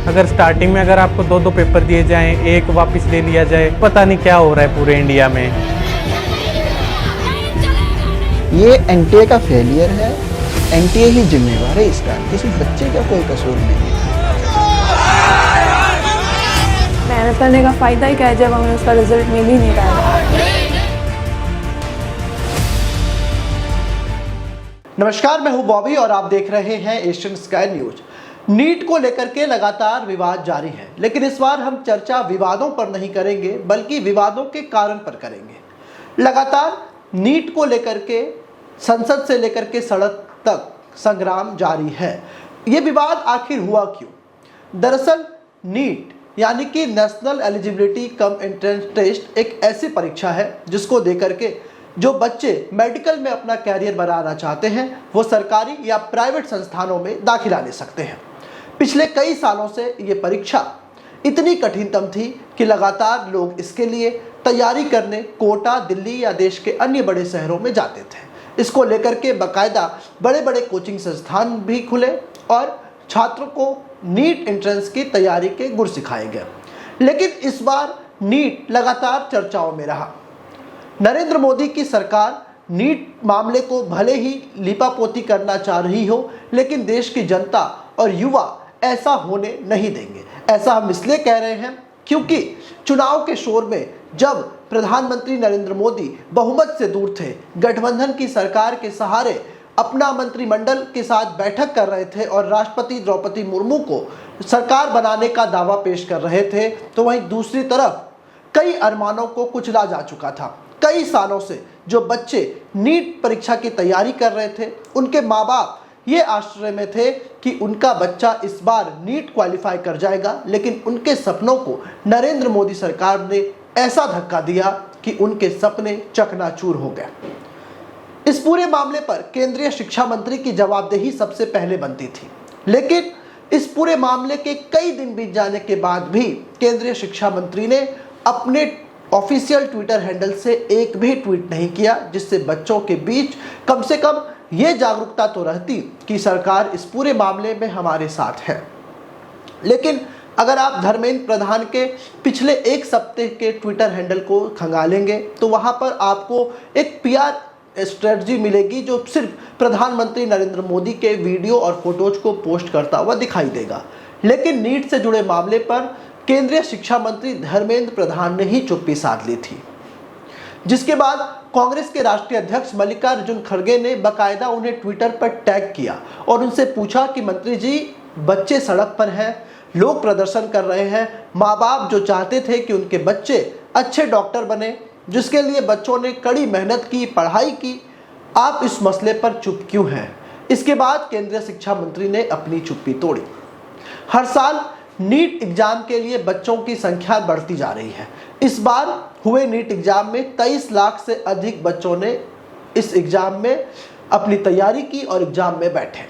अगर स्टार्टिंग में अगर आपको 2-2 पेपर दिए जाएं, एक वापस ले लिया जाए, पता नहीं क्या हो रहा है पूरे इंडिया में। ये एनटीए का फेलियर है, एनटीए ही जिम्मेवार है इसका, किसी बच्चे का कोई कसूर नहीं है। मेहनत करने का फायदा ही क्या है जब हमें उसका रिजल्ट मिल ही नहीं रहा है। नमस्कार, मैं हूं बॉबी और आप देख रहे हैं एशियन स्काई न्यूज। नीट को लेकर के लगातार विवाद जारी है, लेकिन इस बार हम चर्चा विवादों पर नहीं करेंगे बल्कि विवादों के कारण पर करेंगे। लगातार नीट को लेकर के संसद से लेकर के सड़क तक संग्राम जारी है। ये विवाद आखिर हुआ क्यों? दरअसल नीट यानी कि national eligibility cum entrance test एक ऐसी परीक्षा है जिसको देकर के जो बच्चे मेडिकल में अपना कैरियर बनाना चाहते हैं वो सरकारी या प्राइवेट संस्थानों में दाखिला ले सकते हैं। पिछले कई सालों से ये परीक्षा इतनी कठिनतम थी कि लगातार लोग इसके लिए तैयारी करने कोटा, दिल्ली या देश के अन्य बड़े शहरों में जाते थे। इसको लेकर के बाकायदा बड़े बड़े कोचिंग संस्थान भी खुले और छात्रों को नीट एंट्रेंस की तैयारी के गुर सिखाए गए। लेकिन इस बार नीट लगातार चर्चाओं में रहा। नरेंद्र मोदी की सरकार नीट मामले को भले ही लीपापोती करना चाह रही हो, लेकिन देश की जनता और युवा ऐसा होने नहीं देंगे। ऐसा हम इसलिए कह रहे हैं क्योंकि चुनाव के शोर में जब प्रधानमंत्री नरेंद्र मोदी बहुमत से दूर थे, गठबंधन की सरकार के सहारे अपना मंत्रिमंडल के साथ बैठक कर रहे थे और राष्ट्रपति द्रौपदी मुर्मू को सरकार बनाने का दावा पेश कर रहे थे, तो वहीं दूसरी तरफ कई अरमानों को कुचला जा चुका था। कई सालों से जो बच्चे नीट परीक्षा की तैयारी कर रहे थे, उनके माँ बाप ये आश्चर्य में थे कि उनका बच्चा इस बार नीट क्वालिफाई कर जाएगा, लेकिन उनके सपनों को नरेंद्र मोदी सरकार ने ऐसा धक्का दिया कि उनके सपने चकनाचूर हो गए। इस पूरे मामले पर केंद्रीय शिक्षा मंत्री की जवाबदेही सबसे पहले बनती थी, लेकिन इस पूरे मामले के कई दिन बीत जाने के बाद भी केंद्रीय शिक्षा मंत्री ने अपने ऑफिशियल ट्विटर हैंडल से एक भी ट्वीट नहीं किया, जिससे बच्चों के बीच कम से कम ये जागरूकता तो रहती कि सरकार इस पूरे मामले में हमारे साथ है। लेकिन अगर आप धर्मेंद्र प्रधान के पिछले एक सप्ताह के ट्विटर हैंडल को खंगालेंगे तो वहां पर आपको एक पीआर स्ट्रेटजी मिलेगी जो सिर्फ प्रधानमंत्री नरेंद्र मोदी के वीडियो और फोटोज को पोस्ट करता हुआ दिखाई देगा। लेकिन नीट से जुड़े मामले पर केंद्रीय शिक्षा मंत्री धर्मेंद्र प्रधान ने ही चुप्पी साध ली थी, जिसके बाद कांग्रेस के राष्ट्रीय अध्यक्ष मल्लिकार्जुन खड़गे ने बाकायदा उन्हें ट्विटर पर टैग किया और उनसे पूछा कि मंत्री जी, बच्चे सड़क पर हैं, लोग प्रदर्शन कर रहे हैं, माँ बाप जो चाहते थे कि उनके बच्चे अच्छे डॉक्टर बने, जिसके लिए बच्चों ने कड़ी मेहनत की, पढ़ाई की, आप इस मसले पर चुप क्यों हैं? इसके बाद केंद्रीय शिक्षा मंत्री ने अपनी चुप्पी तोड़ी। हर साल नीट एग्जाम के लिए बच्चों की संख्या बढ़ती जा रही है। इस बार हुए नीट एग्जाम में 23 लाख से अधिक बच्चों ने इस एग्जाम में अपनी तैयारी की और एग्जाम में बैठे।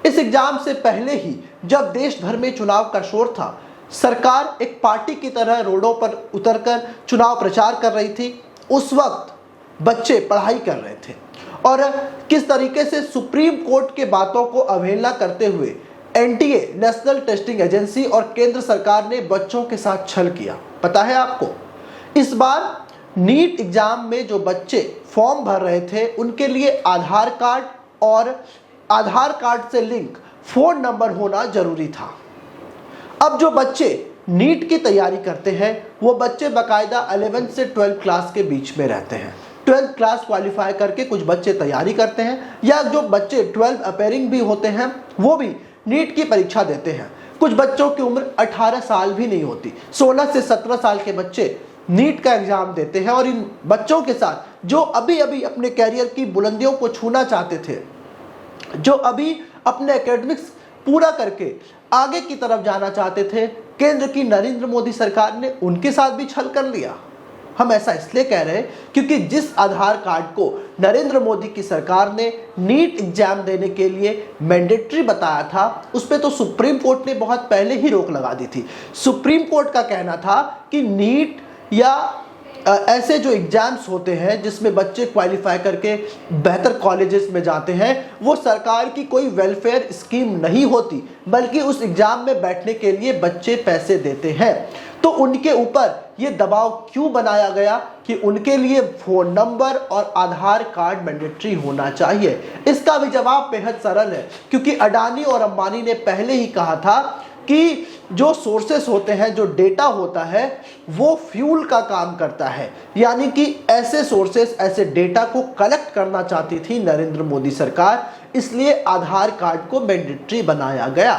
इस एग्जाम से पहले ही जब देश भर में चुनाव का शोर था, सरकार एक पार्टी की तरह रोडों पर उतरकर चुनाव प्रचार कर रही थी। उस वक्त बच्चे पढ़ाई कर रहे थे और किस तरीके से सुप्रीम कोर्ट के बातों को अवहेलना करते हुए एनटीए नेशनल टेस्टिंग एजेंसी और केंद्र सरकार ने बच्चों के साथ छल किया। पता है आपको, इस बार नीट एग्जाम में जो बच्चे फॉर्म भर रहे थे उनके लिए आधार कार्ड और आधार कार्ड से लिंक फोन नंबर होना जरूरी था। अब जो बच्चे नीट की तैयारी करते हैं वो बच्चे बाकायदा 11 से 12 क्लास के बीच में रहते हैं। 12th क्लास क्वालिफाई करके कुछ बच्चे तैयारी करते हैं, या जो बच्चे 12 अपेयरिंग भी होते हैं वो भी नीट की परीक्षा देते हैं। कुछ बच्चों की उम्र 18 साल भी नहीं होती, 16 से 17 साल के बच्चे नीट का एग्जाम देते हैं। और इन बच्चों के साथ जो अभी अभी अपने कैरियर की बुलंदियों को छूना चाहते थे, जो अभी अपने एकेडमिक्स पूरा करके आगे की तरफ जाना चाहते थे, केंद्र की नरेंद्र मोदी सरकार ने उनके साथ भी छल कर लिया। हम ऐसा इसलिए कह रहे हैं क्योंकि जिस आधार कार्ड को नरेंद्र मोदी की सरकार ने नीट एग्जाम देने के लिए मैंडेटरी बताया था, उस पर तो सुप्रीम कोर्ट ने बहुत पहले ही रोक लगा दी थी। सुप्रीम कोर्ट का कहना था कि नीट या ऐसे जो एग्जाम्स होते हैं जिसमें बच्चे क्वालिफाई करके बेहतर कॉलेजेस में जाते हैं, वो सरकार की कोई वेलफेयर स्कीम नहीं होती, बल्कि उस एग्जाम में बैठने के लिए बच्चे पैसे देते हैं। तो उनके ऊपर ये दबाव क्यों बनाया गया कि उनके लिए फ़ोन नंबर और आधार कार्ड मैंडेटरी होना चाहिए? इसका भी जवाब बेहद सरल है, क्योंकि अडानी और अंबानी ने पहले ही कहा था कि जो सोर्सेस होते हैं, जो डेटा होता है, वो फ्यूल का काम करता है। यानी कि ऐसे सोर्सेस, ऐसे डेटा को कलेक्ट करना चाहती थी नरेंद्र मोदी सरकार, इसलिए आधार कार्ड को मैंडेटरी बनाया गया।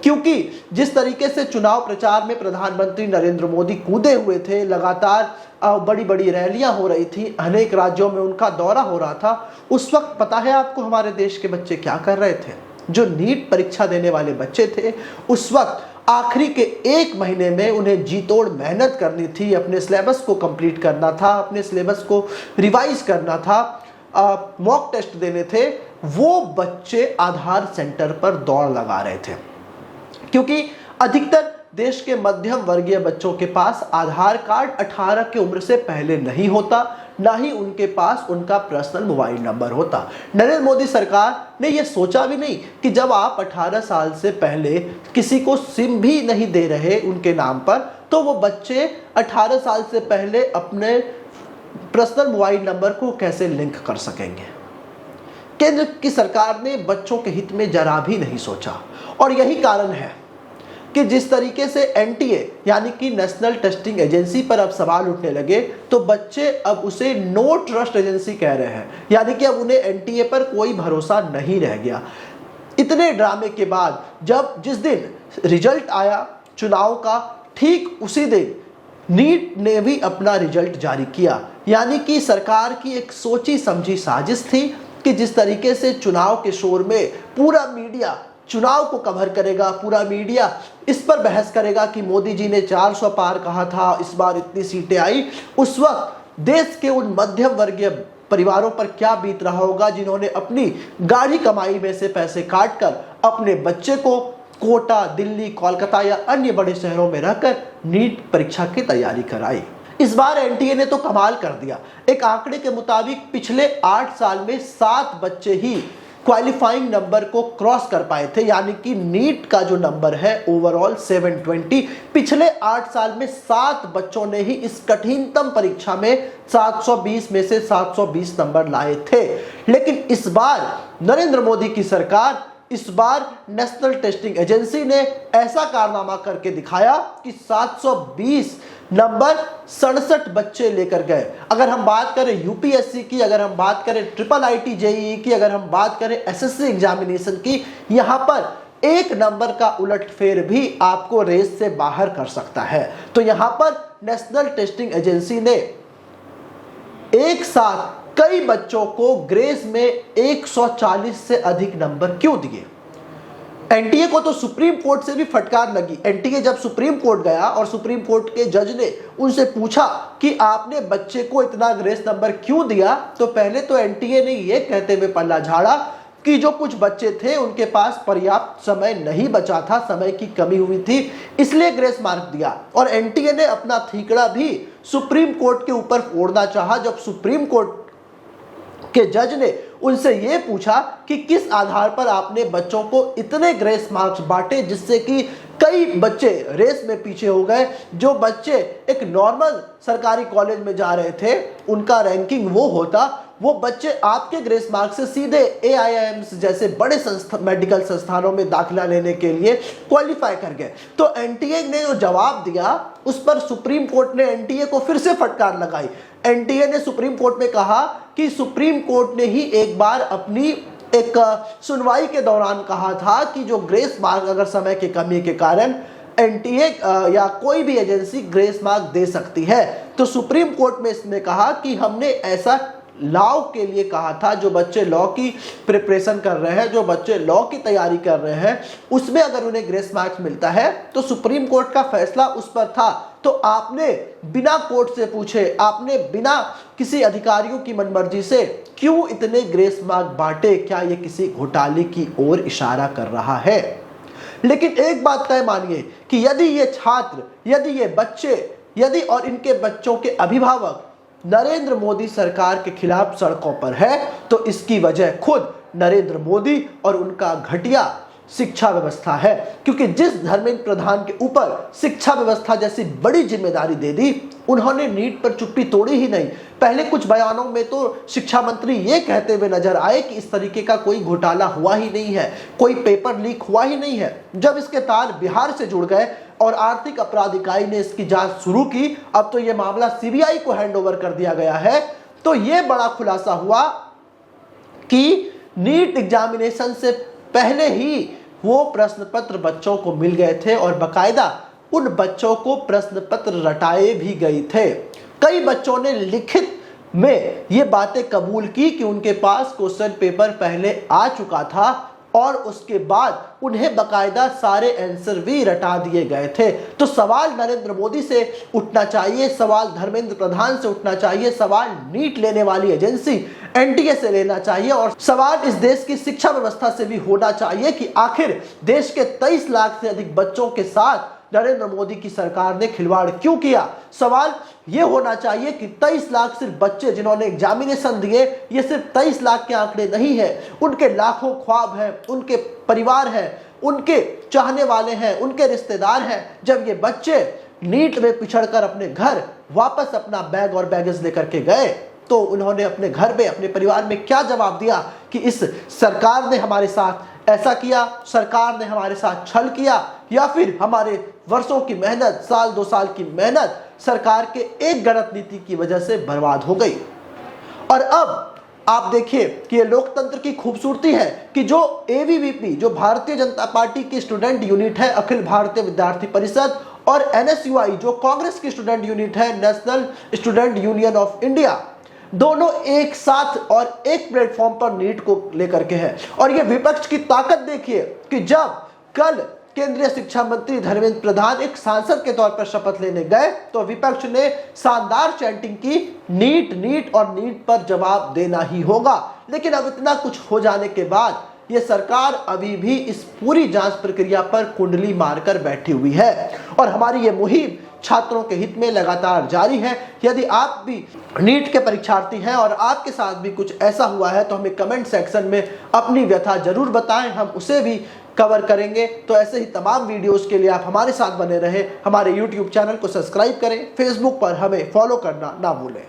क्योंकि जिस तरीके से चुनाव प्रचार में प्रधानमंत्री नरेंद्र मोदी कूदे हुए थे, लगातार बड़ी बड़ी रैलियां हो रही थी, अनेक राज्यों में उनका दौरा हो रहा था, उस वक्त पता है आपको हमारे देश के बच्चे क्या कर रहे थे? जो नीट परीक्षा देने वाले बच्चे थे, उस वक्त आखिरी के 1 महीने में उन्हें जी तोड़ मेहनत करनी थी, अपने सिलेबस को कंप्लीट करना था, अपने सिलेबस को रिवाइज करना था, मॉक टेस्ट देने थे। वो बच्चे आधार सेंटर पर दौड़ लगा रहे थे, क्योंकि अधिकतर देश के मध्यम वर्गीय बच्चों के पास आधार कार्ड 18 की उम्र से पहले नहीं होता, ना ही उनके पास उनका पर्सनल मोबाइल नंबर होता। नरेंद्र मोदी सरकार ने यह सोचा भी नहीं कि जब आप 18 साल से पहले किसी को सिम भी नहीं दे रहे उनके नाम पर, तो वो बच्चे 18 साल से पहले अपने पर्सनल मोबाइल नंबर को कैसे लिंक कर सकेंगे। केंद्र की सरकार ने बच्चों के हित में जरा भी नहीं सोचा, और यही कारण है कि जिस तरीके से एनटीए यानी कि नेशनल टेस्टिंग एजेंसी पर अब सवाल उठने लगे, तो बच्चे अब उसे नो ट्रस्ट एजेंसी कह रहे हैं। यानी कि अब उन्हें एनटीए पर कोई भरोसा नहीं रह गया। इतने ड्रामे के बाद जब जिस दिन रिजल्ट आया चुनाव का, ठीक उसी दिन नीट ने भी अपना रिजल्ट जारी किया। यानी कि सरकार की एक सोची समझी साजिश थी कि जिस तरीके से चुनाव के शोर में पूरा मीडिया चुनाव को कवर करेगा, पूरा मीडिया इस पर बहस करेगा कि मोदी जी ने 400 पार कहा था, इस बार इतनी सीटें आई, उस वक्त देश के उन मध्यम वर्गीय परिवारों पर क्या बीत रहा होगा जिन्होंने अपनी गाढ़ी कमाई में से पैसे काटकर अपने बच्चे को कोटा, दिल्ली, कोलकाता या अन्य बड़े शहरों में रहकर नीट परीक्षा की तैयारी कराई। इस बार एनटीए ने तो कमाल कर दिया। एक आंकड़े के मुताबिक पिछले 8 साल में 7 बच्चे ही क्वालिफाइंग नंबर को क्रॉस कर पाए थे। यानी कि नीट का जो नंबर है ओवरऑल 720, पिछले 8 साल में 7 बच्चों ने ही इस कठिनतम परीक्षा में 720 में से 720 नंबर लाए थे। लेकिन इस बार नरेंद्र मोदी की सरकार, इस बार नेशनल टेस्टिंग एजेंसी ने ऐसा कारनामा करके दिखाया कि 720 नंबर 67 बच्चे लेकर गए। अगर हम बात करें यूपीएससी की, अगर हम बात करें IIIT जेईई की, अगर हम बात करें एसएससी एग्जामिनेशन की, यहाँ पर 1 नंबर का उलटफेर भी आपको रेस से बाहर कर सकता है। तो यहाँ पर नेशनल टेस्टिंग एजेंसी ने एक साथ कई बच्चों को ग्रेस में 140 से अधिक नंबर क्यों दिए? एनटीए को तो सुप्रीम कोर्ट से भी फटकार लगी। एनटीए जब सुप्रीम कोर्ट गया और सुप्रीम कोर्ट के जज ने उनसे पूछा कि आपने बच्चे को इतना ग्रेस नंबर क्यों दिया, तो पहले तो एनटीए ने ये कहते हुए पल्ला झाड़ा कि जो कुछ बच्चे थे उनके पास पर्याप्त समय नहीं बचा था, समय की कमी हुई थी, इसलिए ग्रेस मार्क दिया। और एनटीए ने अपना थीकड़ा भी सुप्रीम कोर्ट के ऊपर फोड़ना चाहा जब सुप्रीम कोर्ट के जज ने उनसे ये पूछा कि किस आधार पर आपने बच्चों को इतने ग्रेस मार्क्स बांटे जिससे कि कई बच्चे रेस में पीछे हो गए। जो बच्चे एक नॉर्मल सरकारी कॉलेज में जा रहे थे, उनका रैंकिंग वो होता, वो बच्चे आपके ग्रेस मार्क्स से सीधे AIIMs जैसे बड़े मेडिकल संस्थानों में दाखिला लेने के लिए क्वालिफाई कर गए। तो एनटीए ने जो जवाब दिया उस पर सुप्रीम कोर्ट ने एनटीए को फिर से फटकार लगाई। एनटीए ने सुप्रीम कोर्ट में कहा कि सुप्रीम कोर्ट ने ही एक बार अपनी एक सुनवाई के दौरान कहा था कि जो ग्रेस मार्क अगर समय की कमी के कारण एनटीए या कोई भी एजेंसी ग्रेस मार्क दे सकती है, तो सुप्रीम कोर्ट में इसने कहा कि हमने ऐसा लॉ के लिए कहा था। जो बच्चे लॉ की प्रिपरेशन कर रहे हैं, जो बच्चे लॉ की तैयारी कर रहे हैं, उसमें अगर उन्हें ग्रेस मार्क्स मिलता है तो सुप्रीम कोर्ट का फैसला उस पर था। तो आपने बिना कोर्ट से पूछे, आपने बिना किसी अधिकारियों की मनमर्जी से क्यों इतने ग्रेस मार्क बांटे? क्या ये किसी घोटाले की ओर इशारा कर रहा है? लेकिन एक बात तय मानिए कि यदि ये छात्र, यदि ये बच्चे, यदि और इनके बच्चों के अभिभावक नरेंद्र मोदी सरकार के खिलाफ सड़कों पर है तो इसकी वजह खुद नरेंद्र मोदी और उनका घटिया शिक्षा व्यवस्था है। क्योंकि जिस धर्मेंद्र प्रधान के ऊपर शिक्षा व्यवस्था जैसी बड़ी जिम्मेदारी दे दी, उन्होंने नीट पर चुप्पी तोड़ी ही नहीं। पहले कुछ बयानों में तो शिक्षा मंत्री ये कहते हुए नजर आए कि इस तरीके का कोई घोटाला हुआ ही नहीं है, कोई पेपर लीक हुआ ही नहीं है। जब इसके तार बिहार से जुड़ गए और आर्थिक अपराध इकाई ने इसकी जांच शुरू की, अब तो यह मामला सीबीआई को हैंडओवर कर दिया गया है, तो यह बड़ा खुलासा हुआ कि नीट एग्जामिनेशन से पहले ही वो प्रश्न पत्र बच्चों को मिल गए थे और बकायदा उन बच्चों को प्रश्न पत्र रटाए भी गए थे। कई बच्चों ने लिखित में ये बातें कबूल की कि उनके पास क्वेश्चन पेपर पहले आ चुका था और उसके बाद उन्हें बकायदा सारे आंसर भी रटा दिए गए थे। तो सवाल नरेंद्र मोदी से उठना चाहिए, सवाल धर्मेंद्र प्रधान से उठना चाहिए, सवाल नीट लेने वाली एजेंसी एनटीए से लेना चाहिए और सवाल इस देश की शिक्षा व्यवस्था से भी होना चाहिए कि आखिर देश के 23 लाख से अधिक बच्चों के साथ नरेंद्र मोदी की सरकार ने खिलवाड़ क्यों किया। सवाल यह होना चाहिए कि 23 लाख सिर्फ बच्चे जिन्होंने एग्जामिनेशन दिए, ये सिर्फ 23 लाख के आंकड़े नहीं है, उनके लाखों ख्वाब हैं, उनके परिवार हैं, उनके चाहने वाले हैं, उनके रिश्तेदार हैं। जब ये बच्चे नीट में पिछड़कर अपने घर वापस अपना बैग और बैगेज लेकर के गए तो उन्होंने अपने घर में, अपने परिवार में क्या जवाब दिया कि इस सरकार ने हमारे साथ ऐसा किया, सरकार ने हमारे साथ छल किया, या फिर हमारे वर्षों की मेहनत, साल 2 साल की मेहनत सरकार के एक गलत नीति की वजह से बर्बाद हो गई। और अब आप देखिए कि ये लोकतंत्र की खूबसूरती है कि जो एबीवीपी, जो भारतीय जनता पार्टी की स्टूडेंट यूनिट है, अखिल भारतीय विद्यार्थी परिषद, और एनएसयूआई जो कांग्रेस की स्टूडेंट यूनिट है, national student union of India, दोनों एक साथ और एक प्लेटफॉर्म पर नीट को लेकर के है। और ये विपक्ष की ताकत देखिए कि जब कल केंद्रीय शिक्षा मंत्री धर्मेंद्र प्रधान एक सांसद के तौर पर शपथ लेने गए तो विपक्ष ने शानदार चैंटिंग की, नीट नीट और नीट पर जवाब देना ही होगा। लेकिन अब इतना कुछ हो जाने के बाद ये सरकार अभी भी इस पूरी जांच प्रक्रिया पर कुंडली मारकर बैठी हुई है और हमारी ये मुहिम छात्रों के हित में लगातार जारी है। यदि आप भी नीट के परीक्षार्थी हैं और आपके साथ भी कुछ ऐसा हुआ है तो हमें कमेंट सेक्शन में अपनी व्यथा जरूर बताएं, हम उसे भी कवर करेंगे। तो ऐसे ही तमाम वीडियोस के लिए आप हमारे साथ बने रहें, हमारे YouTube चैनल को सब्सक्राइब करें, फेसबुक पर हमें फॉलो करना ना भूलें।